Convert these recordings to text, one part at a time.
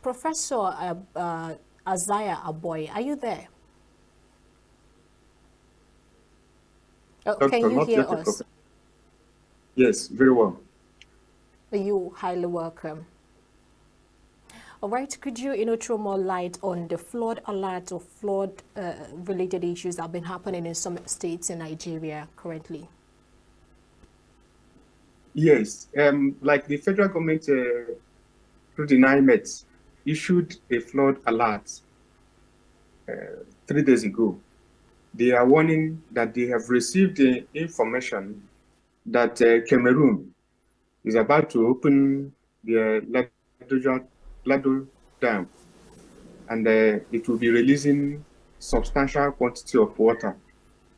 Professor Isaiah Aboy, are you there? Can Doctor, you not hear yet a us? professor. Yes, very well. You highly welcome. All right, could you, throw more light on the flood alert or flood related issues that have been happening in some states in Nigeria currently? Yes, like the federal government through the NIMET issued a flood alert 3 days ago. They are warning that they have received information that Cameroon is about to open the Lado Dam, and it will be releasing substantial quantity of water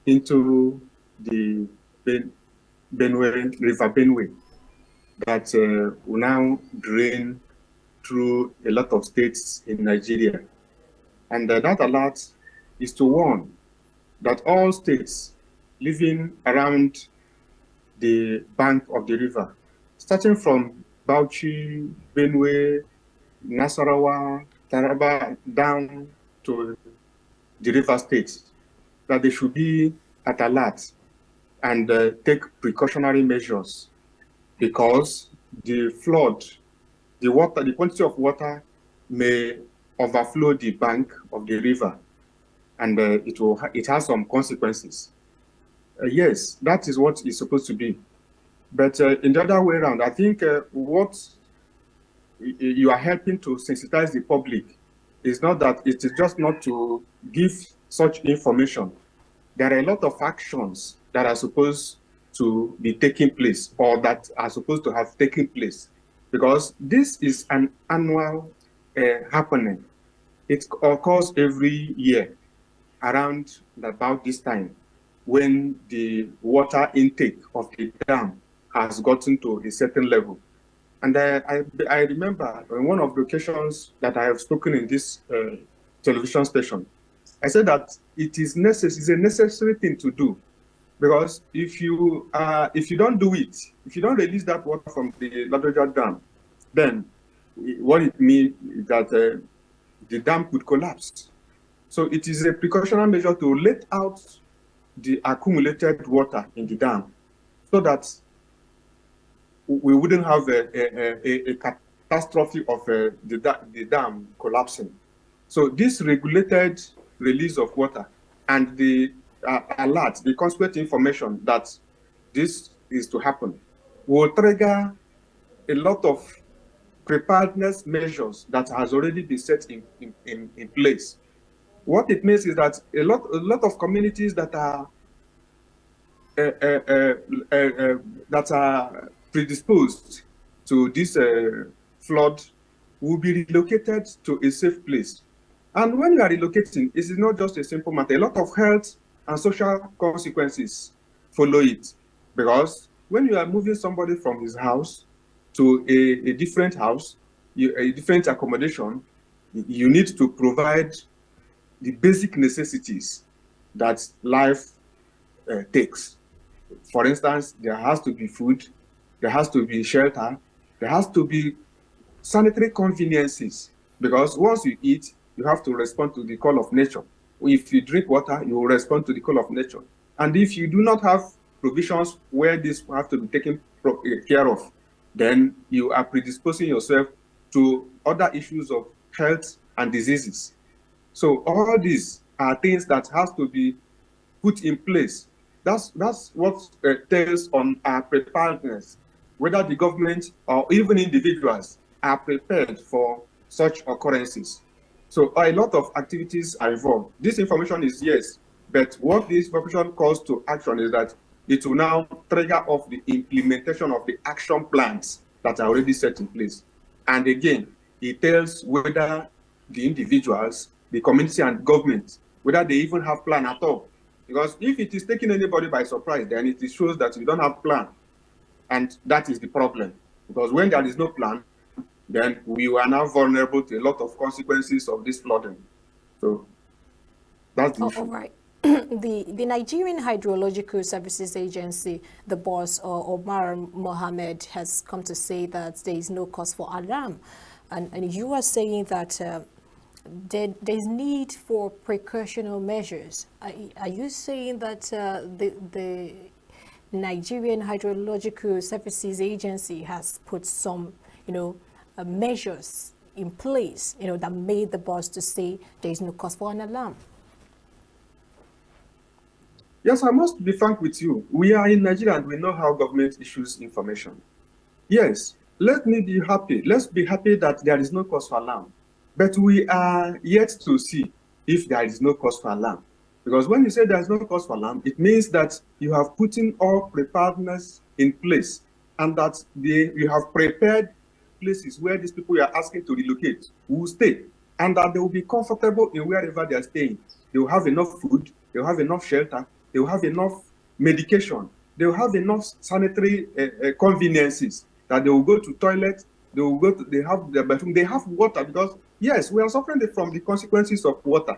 into the Benue River Benue that will now drain through a lot of states in Nigeria. And that alert is to warn that all states living around the bank of the river, starting from Bauchi, Benue, Nasarawa, Taraba, down to the river states, that they should be at alert and take precautionary measures, because the flood, the quantity of water may overflow the bank of the river, and it has some consequences. Yes, that is what it's supposed to be. But in the other way around, I think what you are helping to sensitize the public is not that it is just not to give such information. There are a lot of actions that are supposed to be taking place, or that are supposed to have taken place, because this is an annual happening. It occurs every year around about this time, when the water intake of the dam has gotten to a certain level. And I remember on one of the occasions that I have spoken in this television station, I said that it's a necessary thing to do, because if you don't do it, if you don't release that water from the Ladoja Dam, then what it means is that the dam could collapse. So it is a precautionary measure to let out the accumulated water in the dam, so that we wouldn't have a catastrophe of the dam collapsing. So this regulated release of water and the alert, the consequent information that this is to happen, will trigger a lot of preparedness measures that has already been set in place. What it means is that a lot of communities that are uh, uh, uh, that are predisposed to this flood will be relocated to a safe place. And when you are relocating, it is not just a simple matter. A lot of health and social consequences follow it. Because when you are moving somebody from his house to a different house, a different accommodation, you need to provide the basic necessities that life takes. For instance, there has to be food, there has to be shelter, there has to be sanitary conveniences, because once you eat, you have to respond to the call of nature. If you drink water, you will respond to the call of nature. And if you do not have provisions where this have to be taken care of, then you are predisposing yourself to other issues of health and diseases. So all these are things that has to be put in place. That's what tells on our preparedness, whether the government or even individuals are prepared for such occurrences. So a lot of activities are involved. This information is yes, but what this information calls to action is that it will now trigger off the implementation of the action plans that are already set in place. And again, it tells whether the individuals, the community and government, whether they even have plan at all. Because if it is taking anybody by surprise, then it shows that you don't have plan. And that is the problem. Because when there is no plan, then we are now vulnerable to a lot of consequences of this flooding. So that's the All issue. right. The Nigerian Hydrological Services Agency, the boss, Omar Mohammed, has come to say that there is no cause for alarm and you are saying that there's need for precautionary measures. Are you saying that the Nigerian Hydrological Services Agency has put some, measures in place, that made the boss to say there is no cause for an alarm? Yes, I must be frank with you. We are in Nigeria and we know how government issues information. Yes, let me be happy. Let's be happy that there is no cause for alarm. But we are yet to see if there is no cause for alarm. Because when you say there is no cause for alarm, it means that you have put in all preparedness in place and that you have prepared places where these people you are asking to relocate will stay and that they will be comfortable in wherever they are staying. They will have enough food, they will have enough shelter, they will have enough medication, they will have enough sanitary conveniences that they will go to toilet, they have their bathroom, they have water because yes, we are suffering from the consequences of water,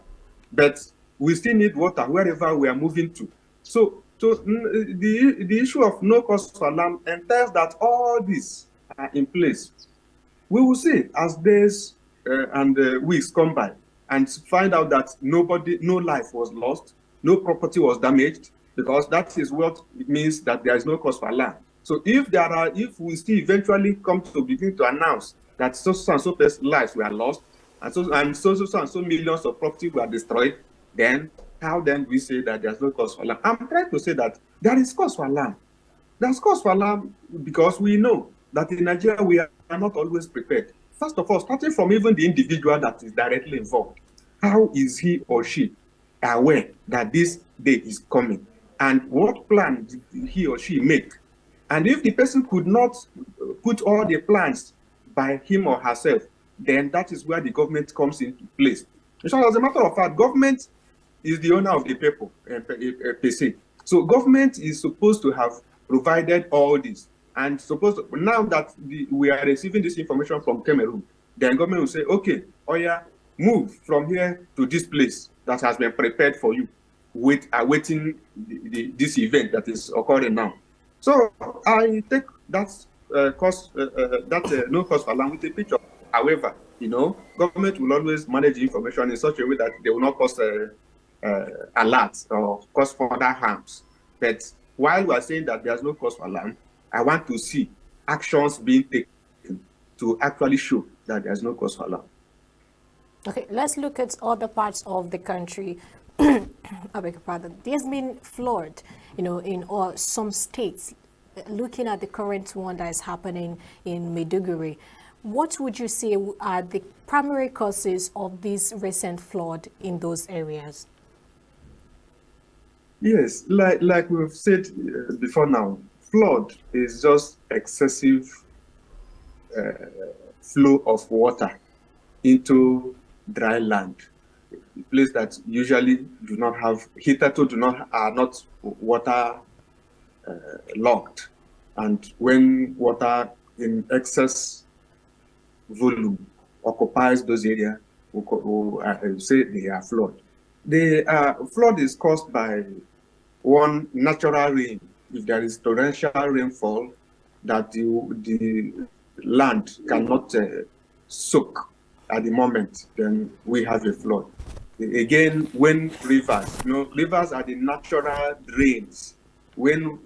but we still need water wherever we are moving to. So the issue of no cause for alarm entails that all these are in place. We will see as days and weeks come by and find out that no life was lost, no property was damaged, because that is what it means that there is no cause for alarm. So if we still eventually come to begin to announce that so and so lives were lost, and so millions of property were destroyed, then how then we say that there's no cause for alarm? I'm trying to say that there is cause for alarm. There's cause for alarm because we know that in Nigeria we are not always prepared. First of all, starting from even the individual that is directly involved, how is he or she aware that this day is coming? And what plan did he or she make? And if the person could not put all the plans by him or herself, then that is where the government comes into place. So as a matter of fact, government is the owner of the people, per se. So government is supposed to have provided all this. And now that we are receiving this information from Cameroon, then government will say, okay, Oya, move from here to this place that has been prepared for you, awaiting this event that is occurring now. So I take that no cause for alarm with a picture. However, government will always manage information in such a way that they will not cause alert or cause further harms. But while we are saying that there's no cause for alarm, I want to see actions being taken to actually show that there's no cause for alarm. Okay, let's look at other parts of the country. I beg your pardon. There's been flood, in some states. Looking at the current one that is happening in Maiduguri, what would you say are the primary causes of this recent flood in those areas? Yes, like we've said before now, flood is just excessive flow of water into dry land, a place that usually do not have hitherto are not water locked, and when water in excess volume occupies those areas, we say they are flood. The flood is caused by one, natural rain. If there is torrential rainfall that the land cannot soak at the moment, then we have a flood. Again, when rivers are the natural drains. When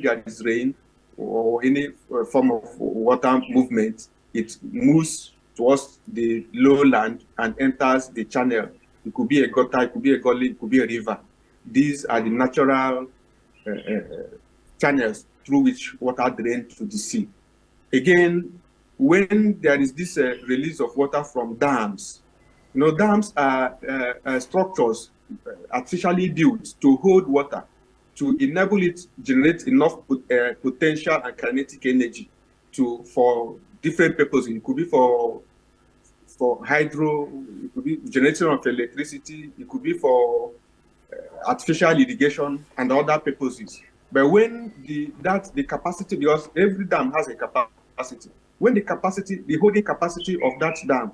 there is rain or any form of water movement, it moves towards the lowland and enters the channel. It could be a gutter, it could be a gully, it could be a river. These are the natural channels through which water drains to the sea. Again, when there is this release of water from dams, dams are structures artificially built to hold water, to enable it generate enough potential and kinetic energy for different purposes. It could be for hydro, it could be generation of electricity, it could be for artificial irrigation and other purposes. But when the capacity, because every dam has a capacity, when the holding capacity of that dam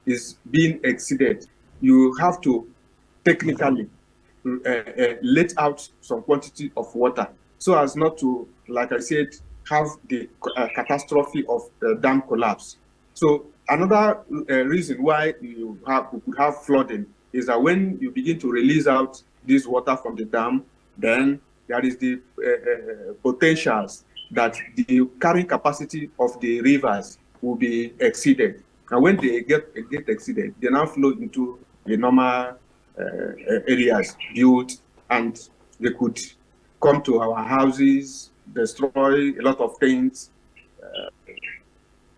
is being exceeded, you have to technically let out some quantity of water so as not to, like I said, have the catastrophe of dam collapse. So Another reason why you could have flooding is that when you begin to release out this water from the dam, then there is the potentials that the carrying capacity of the rivers will be exceeded. And when they get exceeded, they now flow into the normal areas built, and they could come to our houses, destroy a lot of things.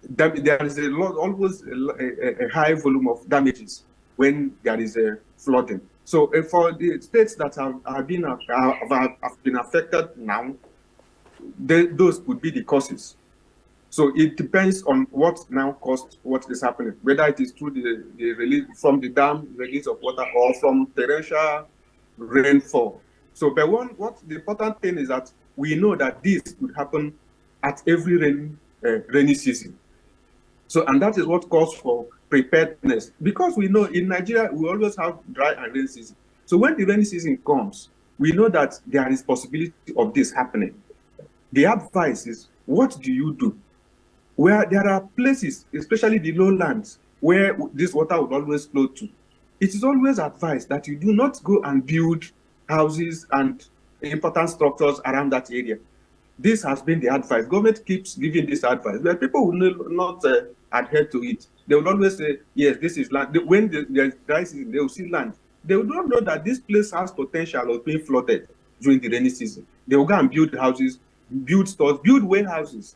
There is always a high volume of damages when there is a flooding. So for the states that have been affected now, those could be the causes. So it depends on what now caused what is happening, whether it is through the release from the dam, release of water, or from torrential rainfall. So, but what the important thing is that we know that this could happen at every rainy season. So, and that is what calls for preparedness, because we know in Nigeria we always have dry and rainy season. So when the rainy season comes, we know that there is possibility of this happening. The advice is, what do you do? Where there are places, especially the lowlands, where this water would always flow to, it is always advised that you do not go and build houses and important structures around that area. This has been the advice. Government keeps giving this advice, but people will not adhere to it. They will always say, yes, this is land. When there's dry season, they will see land. They will not know that this place has potential of being flooded during the rainy season. They will go and build houses, build stores, build warehouses.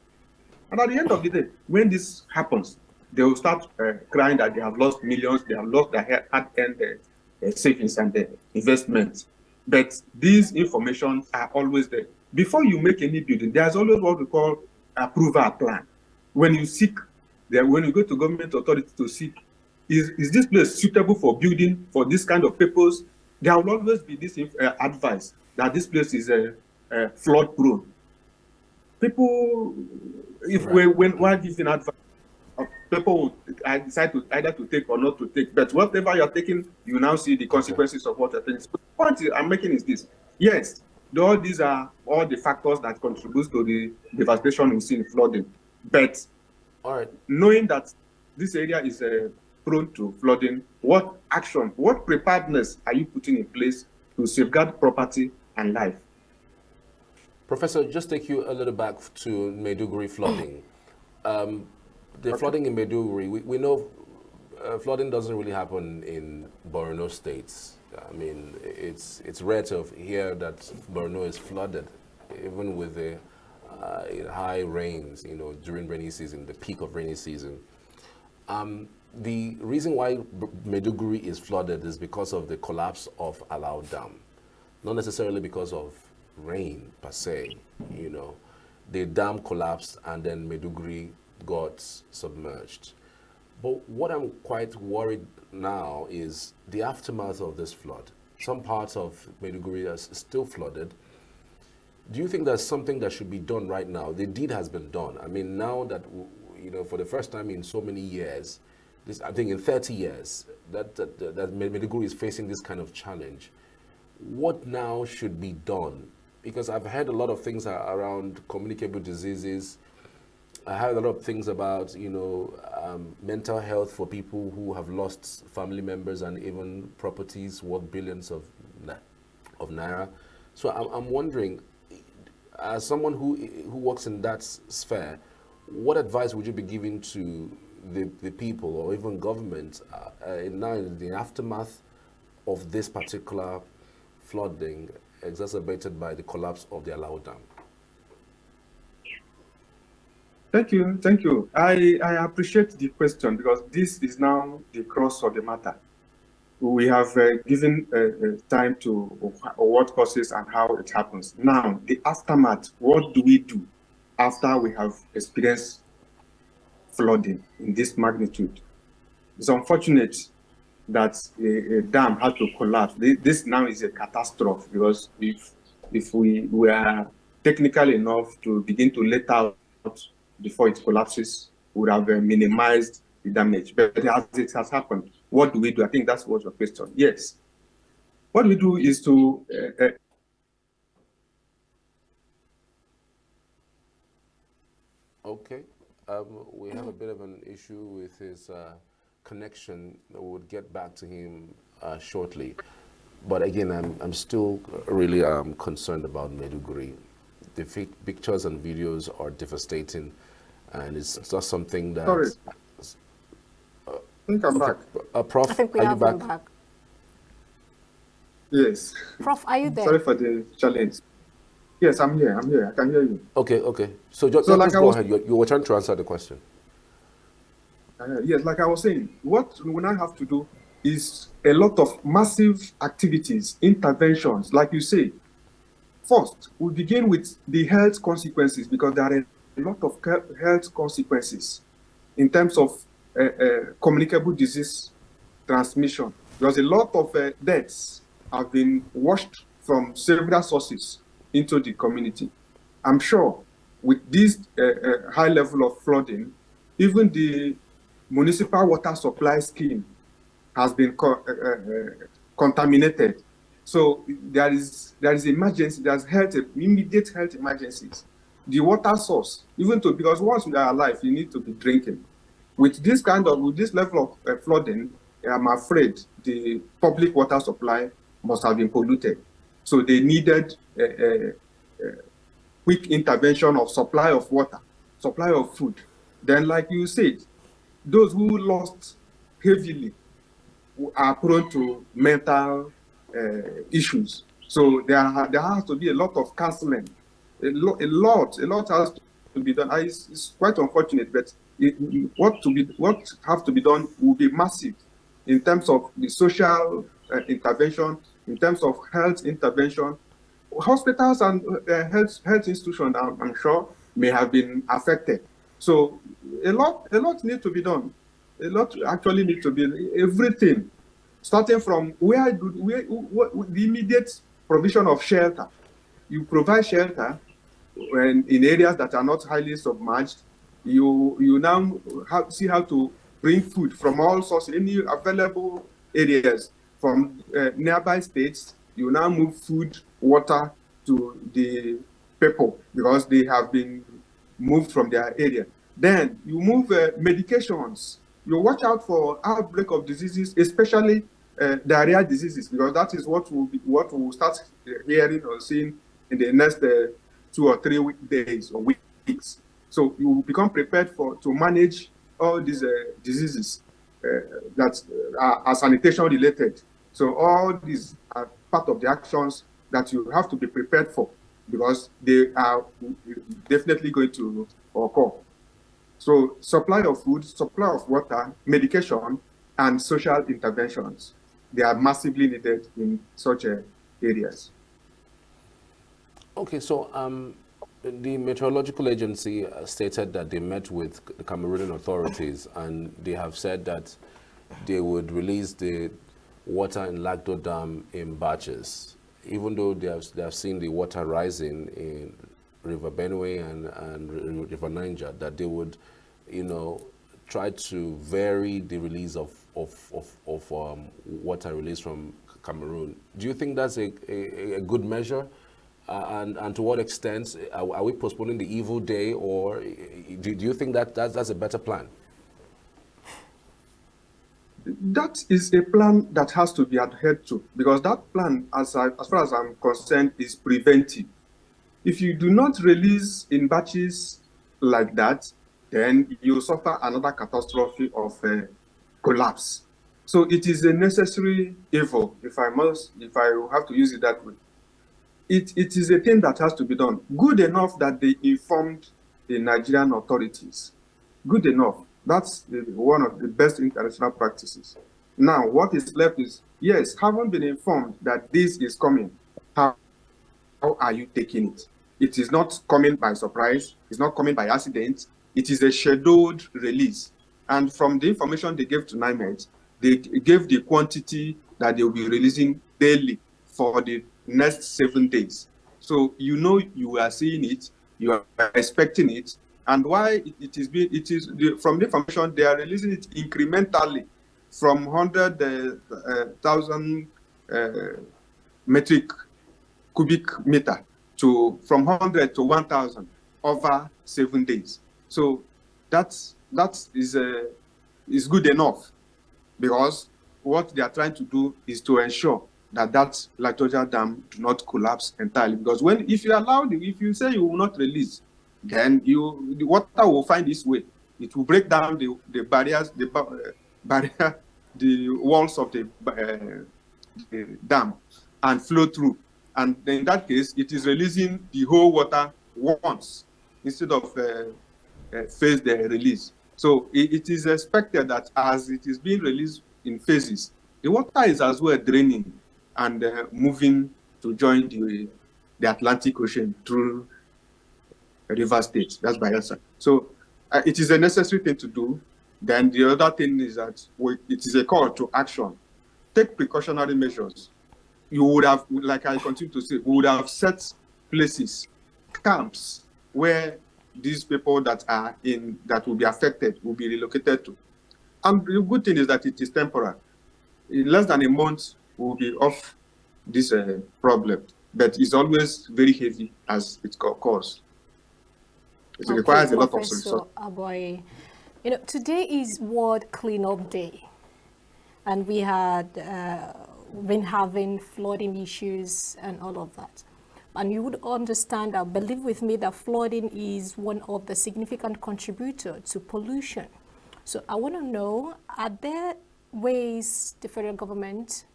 And at the end of the day, when this happens, they will start crying that they have lost millions, they have lost their hard-earned savings and investments. But these information are always there. Before you make any building, there's always what we call approval plan. When you seek, when you go to government authority to seek, is this place suitable for building for this kind of purpose? There will always be this advice that this place is flood prone. People, while giving advice, people will decide to either to take or not to take. But whatever you're taking, you now see the consequences of what you're taking. So the point I'm making is this: yes, all these are all the factors that contribute to the devastation we see in flooding. But knowing that this area is prone to flooding, what action, what preparedness are you putting in place to safeguard property and life? Professor, just take you a little back to Maiduguri flooding. The flooding in Maiduguri, we know flooding doesn't really happen in Borno states. I mean, it's rare to hear that Borno is flooded, even with the high rains, during rainy season, the peak of rainy season. The reason why Maiduguri is flooded is because of the collapse of Alau Dam, not necessarily because of rain per se. The dam collapsed and then Maiduguri got submerged. But what I'm quite worried now is the aftermath of this flood. Some parts of Maiduguri are still flooded. Do you think there's something that should be done right now? The deed has been done. I mean, now that, for the first time in so many years, I think in 30 years, that Maiduguri is facing this kind of challenge. What now should be done? Because I've heard a lot of things around communicable diseases. I heard a lot of things about, mental health for people who have lost family members and even properties worth billions of naira. So I'm wondering, as someone who works in that sphere, what advice would you be giving to the people or even government in the aftermath of this particular flooding exacerbated by the collapse of the Alau Dam? Thank you. I appreciate the question, because this is now the crux of the matter. We have given time to what causes and how it happens. Now, the aftermath, what do we do after we have experienced flooding in this magnitude? It's unfortunate that a dam had to collapse. This now is a catastrophe, because if we were technical enough to begin to let out before it collapses, we would have minimized the damage. But as it has happened, what do we do? I think that's what your question. Yes. What we do is to Okay. We have a bit of an issue with his connection. We'll get back to him shortly. But again, I'm still really concerned about Maiduguri. The pictures and videos are devastating, and it's just something that. Sorry. I think I'm Okay. back. Prof, I think we are you have him back. Yes. Prof, are you there? Sorry for the challenge. Yes, I'm here. I'm here. I can hear you. Okay, okay. So just like I go was- ahead. You were trying to answer the question. Yes, like I was saying, what we now have to do is a lot of massive activities, interventions, like you say. First, we begin with the health consequences because there are a lot of health consequences in terms of communicable disease transmission. Because a lot of deaths have been washed from several sources into the community. I'm sure with this high level of flooding, even the municipal water supply scheme has been contaminated. So there is emergency, there's immediate health emergencies. The water source, because once you are alive, you need to be drinking. With this level of flooding, I'm afraid the public water supply must have been polluted. So they needed quick intervention of supply of water, supply of food. Then, like you said, those who lost heavily are prone to mental issues. So there has to be a lot of counseling. A lot has to be done. It's quite unfortunate, but what have to be done will be massive in terms of the social intervention, in terms of health intervention. Hospitals and health institutions, I'm sure, may have been affected. So a lot needs to be done. A lot actually needs to be everything, starting from the immediate provision of shelter. You provide shelter in areas that are not highly submerged. You now see how to bring food from all sources, any available areas from nearby states. You now move food, water to the people because they have been moved from their area. Then you move medications. You watch out for outbreak of diseases, especially diarrhea diseases, because that is what we'll start hearing or seeing in the next 2 or 3 days or weeks. So you will become prepared to manage all these diseases that are sanitation related. So all these are part of the actions that you have to be prepared for because they are definitely going to occur. So supply of food, supply of water, medication, and social interventions, they are massively needed in such areas. Okay, so the Meteorological Agency stated that they met with the Cameroonian authorities and they have said that they would release the water in Lagdo Dam in batches, even though they have seen the water rising in River Benue and River Niger, that they would, try to vary the release of water released from Cameroon. Do you think that's a good measure? And to what extent are we postponing the evil day, or do you think that's a better plan? That is a plan that has to be adhered to because that plan, as far as I'm concerned, is preventive. If you do not release in batches like that, then you suffer another catastrophe of collapse. So it is a necessary evil, if I have to use it that way. It is a thing that has to be done. Good enough that they informed the Nigerian authorities. Good enough. That's one of the best international practices. Now, what is left is, yes, haven't been informed that this is coming. How are you taking it? It is not coming by surprise. It's not coming by accident. It is a scheduled release. And from the information they gave to NIMET, they gave the quantity that they will be releasing daily for the next 7 days. So you are seeing it, you are expecting it, and why from the information they are releasing it incrementally from 100,000 metric cubic meter from 100 to 1,000 over 7 days. So that is good enough, because what they are trying to do is to ensure that Latoja Dam do not collapse entirely. Because if you say you will not release, then the water will find its way. It will break down the barriers, the walls of the dam, and flow through. And in that case, it is releasing the whole water once instead of phase the release. So it is expected that as it is being released in phases, the water is as well draining and moving to join the Atlantic Ocean through River State. That's Bayelsa. So it is a necessary thing to do. Then the other thing is that it is a call to action. Take precautionary measures. You would have, like I continue to say, we would have set places, camps, where these people that will be affected will be relocated to. And the good thing is that it is temporary. In less than a month, we'll be off this problem. But it's always very heavy as it occurs. It requires a lot of resources. Aboy, today is World Cleanup Day, and we had been having flooding issues and all of that. And you would understand, or believe with me, that flooding is one of the significant contributors to pollution. So I want to know, are there ways the federal government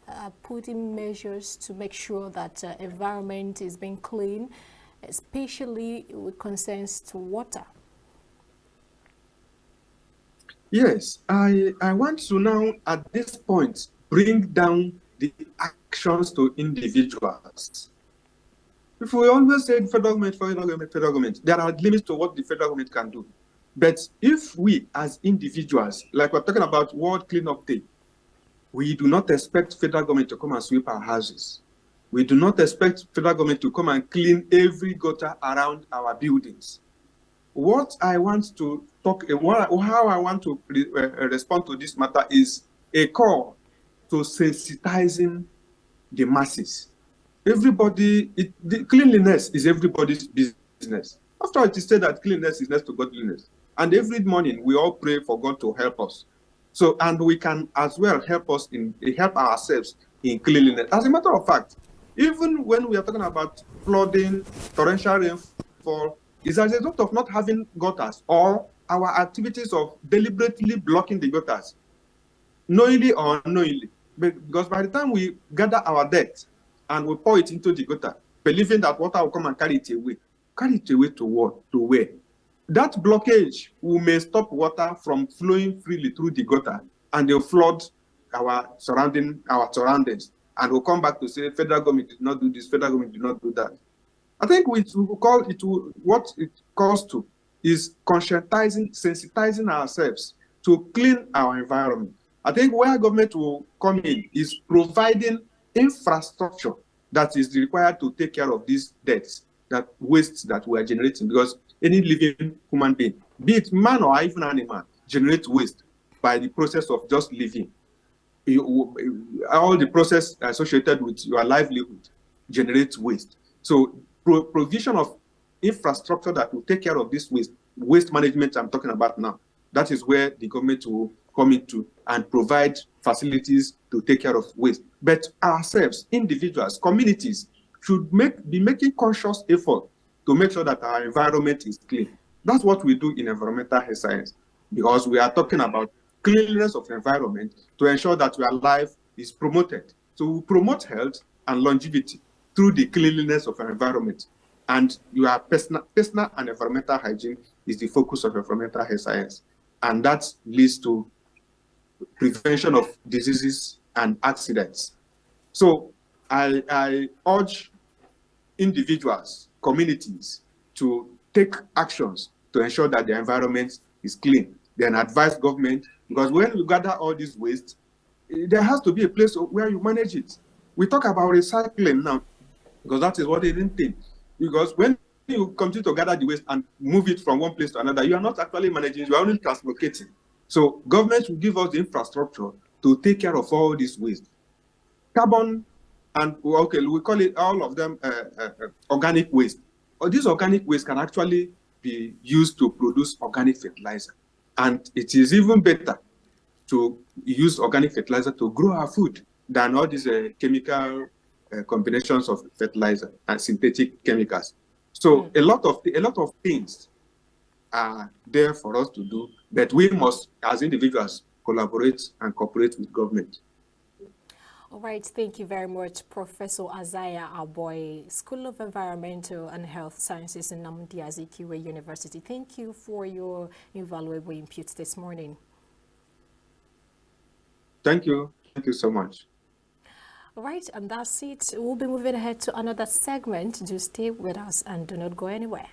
are putting measures to make sure that environment is being clean, especially with concerns to water? Yes, I want to now, at this point, bring down the actions to individuals. If we always say federal government, there are limits to what the federal government can do. But if we as individuals, like we're talking about World Cleanup Day, we do not expect federal government to come and sweep our houses. We do not expect federal government to come and clean every gutter around our buildings. What I want to how I want to respond to this matter is a call to sensitizing the masses. The cleanliness is everybody's business. After all, it is said that cleanliness is next to godliness. And every morning we all pray for God to help us. So, and we can as well help ourselves in cleanliness. As a matter of fact, even when we are talking about flooding, torrential rainfall, is as a result of not having gutters or our activities of deliberately blocking the gutters, knowingly or unknowingly. Because by the time we gather our dirt and we pour it into the gutter, believing that water will come and carry it away to what? To where? That blockage may stop water from flowing freely through the gutter, and they'll flood our surroundings. And we'll come back to say, federal government did not do this, federal government did not do that. I think what it calls to is conscientizing, sensitizing ourselves to clean our environment. I think where government will come in is providing infrastructure that is required to take care of these deaths, that wastes that we are generating, because any living human being, be it man or even animal, generates waste by the process of just living. All the process associated with your livelihood generates waste. So provision of infrastructure that will take care of this waste management I'm talking about now, that is where the government will come into and provide facilities to take care of waste. But ourselves, individuals, communities, should be making conscious effort to make sure that our environment is clean. That's what we do in environmental health science, because we are talking about cleanliness of environment to ensure that your life is promoted. So we promote health and longevity through the cleanliness of our environment. And your personal and environmental hygiene is the focus of environmental health science. And that leads to prevention of diseases and accidents. So I urge individuals, communities, to take actions to ensure that the environment is clean. Then advise government, because when we gather all this waste, there has to be a place where you manage it. We talk about recycling now, because that is what they didn't think. Because when you continue to gather the waste and move it from one place to another, you are not actually managing, you are only translocating. So government will give us the infrastructure to take care of all this waste. Carbon, and we call it all of them organic waste. Or this organic waste can actually be used to produce organic fertilizer. And it is even better to use organic fertilizer to grow our food than all these chemical combinations of fertilizer and synthetic chemicals. So a lot of things are there for us to do, but we must, as individuals, collaborate and cooperate with government. All right, thank you very much, Professor Isaiah Aboy, School of Environmental and Health Sciences in Nnamdi Azikiwe University. Thank you for your invaluable input this morning. Thank you. Thank you so much. All right, and that's it. We'll be moving ahead to another segment. Do stay with us and do not go anywhere.